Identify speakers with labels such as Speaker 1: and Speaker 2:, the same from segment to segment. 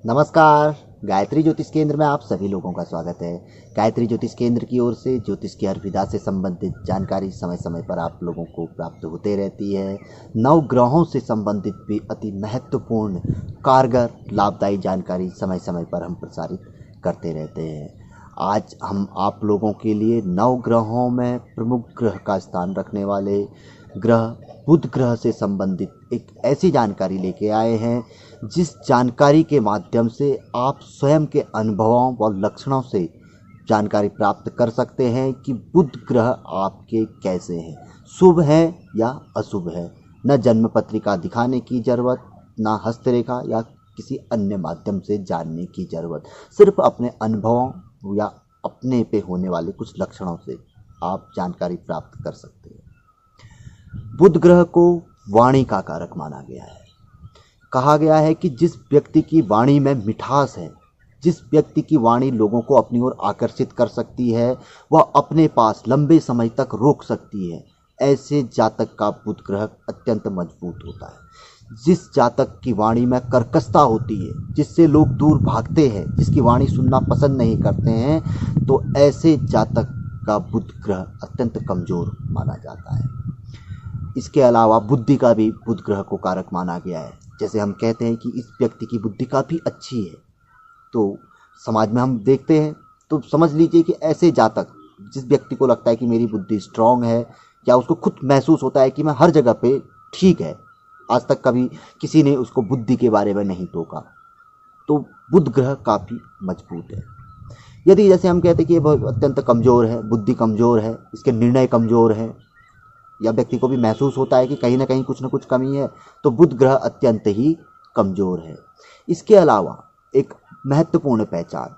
Speaker 1: नमस्कार। गायत्री ज्योतिष केंद्र में आप सभी लोगों का स्वागत है। गायत्री ज्योतिष केंद्र की ओर से ज्योतिष की हर विधा से संबंधित जानकारी समय समय पर आप लोगों को प्राप्त होते रहती है। नव ग्रहों से संबंधित भी अति महत्वपूर्ण, कारगर, लाभदायी जानकारी समय समय पर हम प्रसारित करते रहते हैं। आज हम आप लोगों के लिए नव ग्रहों में प्रमुख ग्रह का स्थान रखने वाले ग्रह बुध ग्रह से संबंधित एक ऐसी जानकारी लेके आए हैं जिस जानकारी के माध्यम से आप स्वयं के अनुभवों व लक्षणों से जानकारी प्राप्त कर सकते हैं कि बुध ग्रह आपके कैसे हैं, शुभ है या अशुभ है। न जन्म पत्रिका दिखाने की जरूरत, न हस्तरेखा या किसी अन्य माध्यम से जानने की जरूरत, सिर्फ अपने अनुभवों या अपने पे होने वाले कुछ लक्षणों से आप जानकारी प्राप्त कर सकते हैं। बुध ग्रह को वाणी का कारक माना गया है। कहा गया है कि जिस व्यक्ति की वाणी में मिठास है, जिस व्यक्ति की वाणी लोगों को अपनी ओर आकर्षित कर सकती है, वह अपने पास लंबे समय तक रोक सकती है, ऐसे जातक का बुध ग्रह अत्यंत मजबूत होता है। जिस जातक की वाणी में कर्कशता होती है, जिससे लोग दूर भागते हैं, जिसकी वाणी सुनना पसंद नहीं करते हैं, तो ऐसे जातक का बुध ग्रह अत्यंत कमजोर माना जाता है। इसके अलावा बुद्धि का भी बुध ग्रह को कारक माना गया है। जैसे हम कहते हैं कि इस व्यक्ति की बुद्धि काफ़ी अच्छी है, तो समाज में हम देखते हैं तो समझ लीजिए कि ऐसे जातक, जिस व्यक्ति को लगता है कि मेरी बुद्धि स्ट्रांग है या उसको खुद महसूस होता है कि मैं हर जगह पे ठीक है, आज तक कभी किसी ने उसको बुद्धि के बारे में नहीं टोका, तो बुध ग्रह काफ़ी मजबूत है। यदि जैसे हम कहते हैं कि ये अत्यंत कमज़ोर है, बुद्धि कमज़ोर है, इसके निर्णय कमज़ोर है, या व्यक्ति को भी महसूस होता है कि कहीं ना कहीं कुछ न कुछ कमी है, तो बुध ग्रह अत्यंत ही कमज़ोर है। इसके अलावा एक महत्वपूर्ण पहचान,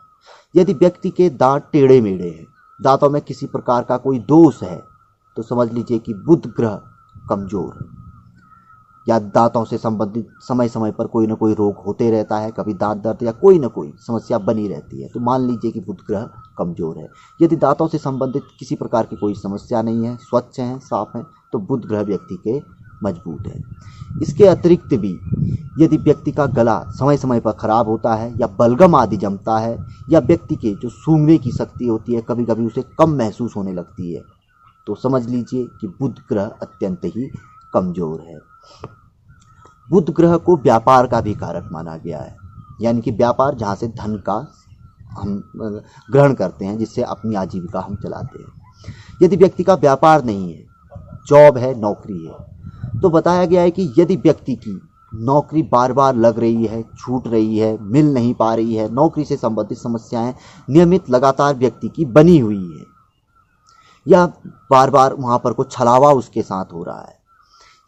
Speaker 1: यदि व्यक्ति के दांत टेढ़े मेढ़े हैं, दांतों में किसी प्रकार का कोई दोष है, तो समझ लीजिए कि बुध ग्रह कमज़ोर है। या दांतों से संबंधित समय समय पर कोई ना कोई रोग होते रहता है, कभी दांत दर्द या कोई ना कोई समस्या बनी रहती है, तो मान लीजिए कि बुध ग्रह कमज़ोर है। यदि दांतों से संबंधित किसी प्रकार की कोई समस्या नहीं है, स्वच्छ हैं, साफ हैं, तो बुध ग्रह व्यक्ति के मजबूत है। इसके अतिरिक्त भी यदि व्यक्ति का गला समय समय पर खराब होता है या बलगम आदि जमता है, या व्यक्ति के जो सूंघने की शक्ति होती है कभी कभी उसे कम महसूस होने लगती है, तो समझ लीजिए कि बुध ग्रह अत्यंत ही कमज़ोर है। बुध ग्रह को व्यापार का भी कारक माना गया है, यानी कि व्यापार जहाँ से धन का हम ग्रहण करते हैं, जिससे अपनी आजीविका हम चलाते हैं। यदि व्यक्ति का व्यापार नहीं है, जॉब है, नौकरी है, तो बताया गया है कि यदि व्यक्ति की नौकरी बार बार लग रही है, छूट रही है, मिल नहीं पा रही है, नौकरी से संबंधित समस्याएं नियमित लगातार व्यक्ति की बनी हुई है, या बार बार वहाँ पर कुछ छलावा उसके साथ हो रहा है,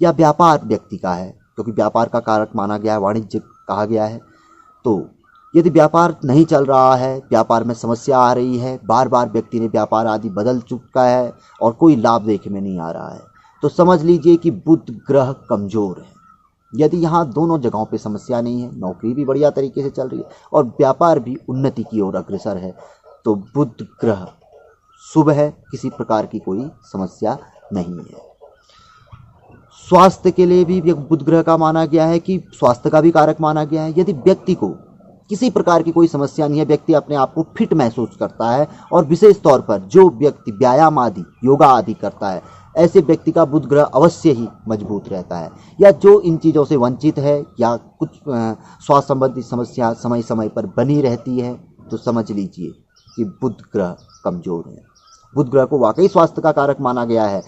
Speaker 1: या व्यापार व्यक्ति का है, क्योंकि व्यापार का कारक माना गया है, वाणिज्य कहा गया है, तो यदि व्यापार नहीं चल रहा है, व्यापार में समस्या आ रही है, बार बार व्यक्ति ने व्यापार आदि बदल चुका है और कोई लाभ देखने में नहीं आ रहा है, तो समझ लीजिए कि बुध ग्रह कमज़ोर है। यदि यहाँ दोनों जगहों पे समस्या नहीं है, नौकरी भी बढ़िया तरीके से चल रही है और व्यापार भी उन्नति की ओर अग्रसर है, तो बुध ग्रह शुभ है, किसी प्रकार की कोई समस्या नहीं है। स्वास्थ्य के लिए भी बुध ग्रह का माना गया है कि स्वास्थ्य का भी कारक माना गया है। यदि व्यक्ति को किसी प्रकार की कोई समस्या नहीं है, व्यक्ति अपने आप को फिट महसूस करता है, और विशेष तौर पर जो व्यक्ति व्यायाम आदि, योगा आदि करता है, ऐसे व्यक्ति का बुध ग्रह अवश्य ही मजबूत रहता है। या जो इन चीज़ों से वंचित है या कुछ स्वास्थ्य संबंधी समस्या समय समय पर बनी रहती है, तो समझ लीजिए कि बुध ग्रह कमज़ोर है। बुध ग्रह को वाकई स्वास्थ्य का कारक माना गया है।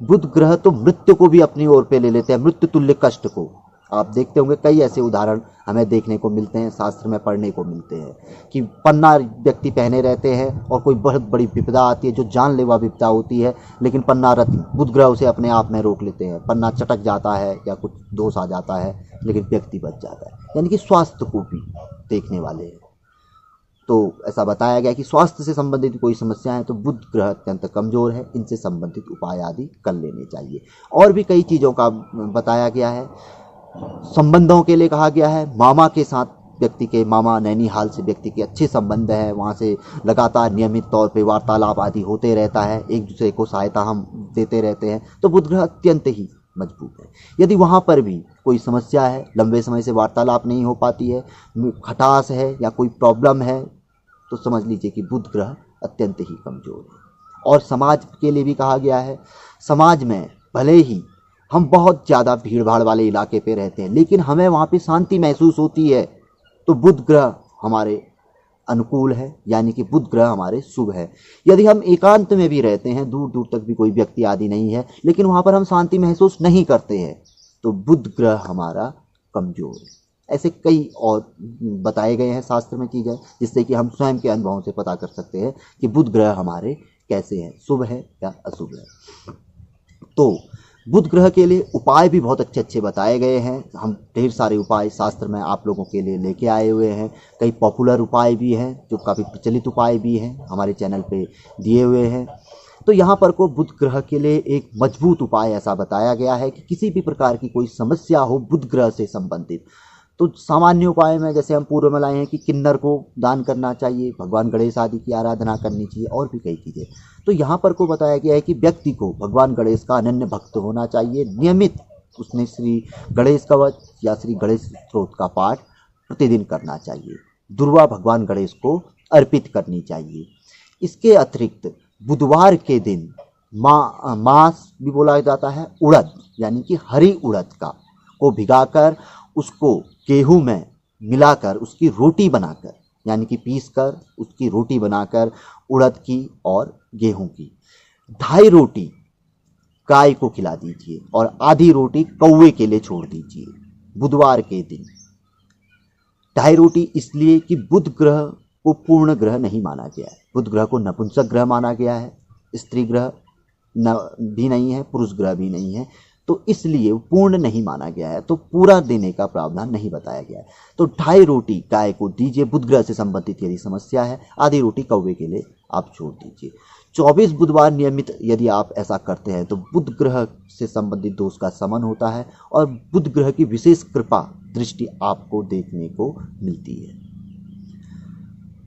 Speaker 1: बुध ग्रह तो मृत्यु को भी अपनी ओर पे ले लेते हैं, मृत्यु तुल्य कष्ट को। आप देखते होंगे कई ऐसे उदाहरण हमें देखने को मिलते हैं, शास्त्र में पढ़ने को मिलते हैं कि पन्ना व्यक्ति पहने रहते हैं और कोई बहुत बड़ी विपदा आती है जो जानलेवा विपदा होती है, लेकिन पन्ना रत्न बुध ग्रह उसे अपने आप में रोक लेते हैं। पन्ना चटक जाता है या कुछ दोष आ जाता है, लेकिन व्यक्ति बच जाता है, यानी कि स्वास्थ्य को भी देखने वाले हैं। तो ऐसा बताया गया कि स्वास्थ्य से संबंधित कोई समस्या है तो बुध ग्रह अत्यंत कमज़ोर है, इनसे संबंधित उपाय आदि कर लेने चाहिए। और भी कई चीज़ों का बताया गया है। संबंधों के लिए कहा गया है, मामा के साथ व्यक्ति के, मामा नैनीहाल से व्यक्ति के अच्छे संबंध है, वहाँ से लगातार नियमित तौर पे वार्तालाप आदि होते रहता है, एक दूसरे को सहायता हम देते रहते हैं, तो बुध ग्रह अत्यंत ही मजबूत है। यदि वहाँ पर भी कोई समस्या है, लंबे समय से वार्तालाप नहीं हो पाती है, खटास है या कोई प्रॉब्लम है, तो समझ लीजिए कि बुध ग्रह अत्यंत ही कमज़ोर है। और समाज के लिए भी कहा गया है, समाज में भले ही हम बहुत ज़्यादा भीड़ भाड़ वाले इलाके पे रहते हैं, लेकिन हमें वहाँ पे शांति महसूस होती है, तो बुध ग्रह हमारे अनुकूल है, यानी कि बुध ग्रह हमारे शुभ है। यदि हम एकांत में भी रहते हैं, दूर दूर तक भी कोई व्यक्ति आदि नहीं है, लेकिन वहाँ पर हम शांति महसूस नहीं करते हैं, तो बुध ग्रह हमारा कमज़ोर है। ऐसे कई और बताए गए हैं शास्त्र में चीज़ें, जिससे कि हम स्वयं के अनुभवों से पता कर सकते हैं कि बुध ग्रह हमारे कैसे हैं, शुभ है या अशुभ है। तो बुध ग्रह के लिए उपाय भी बहुत अच्छे अच्छे बताए गए हैं। हम ढेर सारे उपाय शास्त्र में आप लोगों के लिए लेके आए हुए हैं। कई पॉपुलर उपाय भी हैं, जो काफ़ी प्रचलित उपाय भी हैं, हमारे चैनल पे दिए हुए हैं। तो यहाँ पर को बुध ग्रह के लिए एक मजबूत उपाय ऐसा बताया गया है कि किसी भी प्रकार की कोई समस्या हो बुध ग्रह से संबंधित, तो सामान्य उपाय में जैसे हम पूर्व में लाए हैं कि किन्नर को दान करना चाहिए, भगवान गणेश आदि की आराधना करनी चाहिए, और भी कई चीज़ें। तो यहाँ पर को बताया गया है कि व्यक्ति को भगवान गणेश का अनन्य भक्त होना चाहिए। नियमित उसने श्री गणेश कवच या श्री गणेश स्तोत्र का पाठ प्रतिदिन करना चाहिए। दुर्वा भगवान गणेश को अर्पित करनी चाहिए। इसके अतिरिक्त बुधवार के दिन मांस भी बोला जाता है, उड़द यानी कि हरी उड़द को भिगाकर उसको गेहूं में मिलाकर उसकी रोटी बनाकर, यानी कि पीस कर उसकी रोटी बनाकर, उड़द की और गेहूं की 2.5 रोटी गाय को खिला दीजिए और आधी रोटी कौवे के लिए छोड़ दीजिए बुधवार के दिन। 2.5 रोटी इसलिए कि बुध ग्रह को पूर्ण ग्रह नहीं माना गया है। बुध ग्रह को नपुंसक ग्रह माना गया है, स्त्री ग्रह भी नहीं है, पुरुष ग्रह भी नहीं है, तो इसलिए पूर्ण नहीं माना गया है। तो पूरा देने का प्रावधान नहीं बताया गया है। तो 2.5 रोटी गाय को दीजिए बुध ग्रह से संबंधित यदि समस्या है, आधी रोटी कौवे के लिए आप छोड़ दीजिए। 24 बुधवार नियमित यदि आप ऐसा करते हैं तो बुध ग्रह से संबंधित दोष का शमन होता है और बुध ग्रह की विशेष कृपा दृष्टि आपको देखने को मिलती है।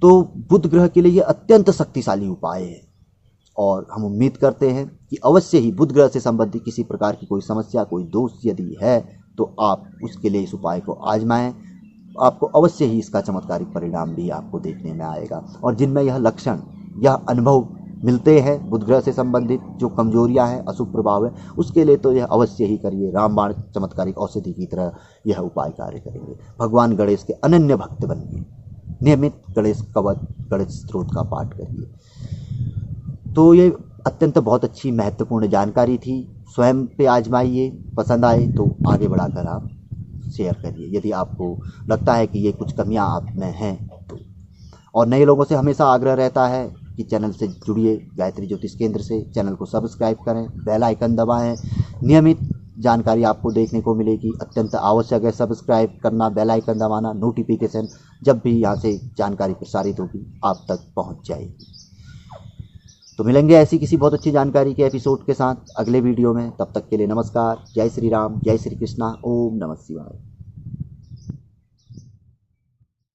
Speaker 1: तो बुध ग्रह के लिए यह अत्यंत शक्तिशाली उपाय है और हम उम्मीद करते हैं कि अवश्य ही बुध ग्रह से संबंधित किसी प्रकार की कोई समस्या, कोई दोष यदि है, तो आप उसके लिए इस उपाय को आजमाएं। आपको अवश्य ही इसका चमत्कारिक परिणाम भी आपको देखने में आएगा। और जिनमें यह लक्षण, यह अनुभव मिलते हैं बुध ग्रह से संबंधित जो कमजोरियां हैं, अशुभ प्रभाव है, उसके लिए तो यह अवश्य ही करिए। रामबाण चमत्कारिक औषधि की तरह यह उपाय कार्य करेंगे। भगवान गणेश के अनन्य भक्त बनिए, नियमित गणेश कवच, गणेश स्तोत्र का पाठ करिए। तो ये अत्यंत बहुत अच्छी महत्वपूर्ण जानकारी थी। स्वयं पे आजमाइए, पसंद आए तो आगे बढ़ाकर आप शेयर करिए यदि आपको लगता है कि ये कुछ कमियां आप में हैं तो। और नए लोगों से हमेशा आग्रह रहता है कि चैनल से जुड़िए, गायत्री ज्योतिष केंद्र से। चैनल को सब्सक्राइब करें, बेल आइकन दबाएं, नियमित जानकारी आपको देखने को मिलेगी। अत्यंत आवश्यक है सब्सक्राइब करना, बेल आइकन दबाना, नोटिफिकेशन जब भी यहाँ से जानकारी प्रसारित होगी आप तक पहुँच जाएगी। तो मिलेंगे ऐसी किसी बहुत अच्छी जानकारी के एपिसोड के साथ अगले वीडियो में। तब तक के लिए नमस्कार। जय श्री राम, जय श्री कृष्णा, ओम नमः शिवाय।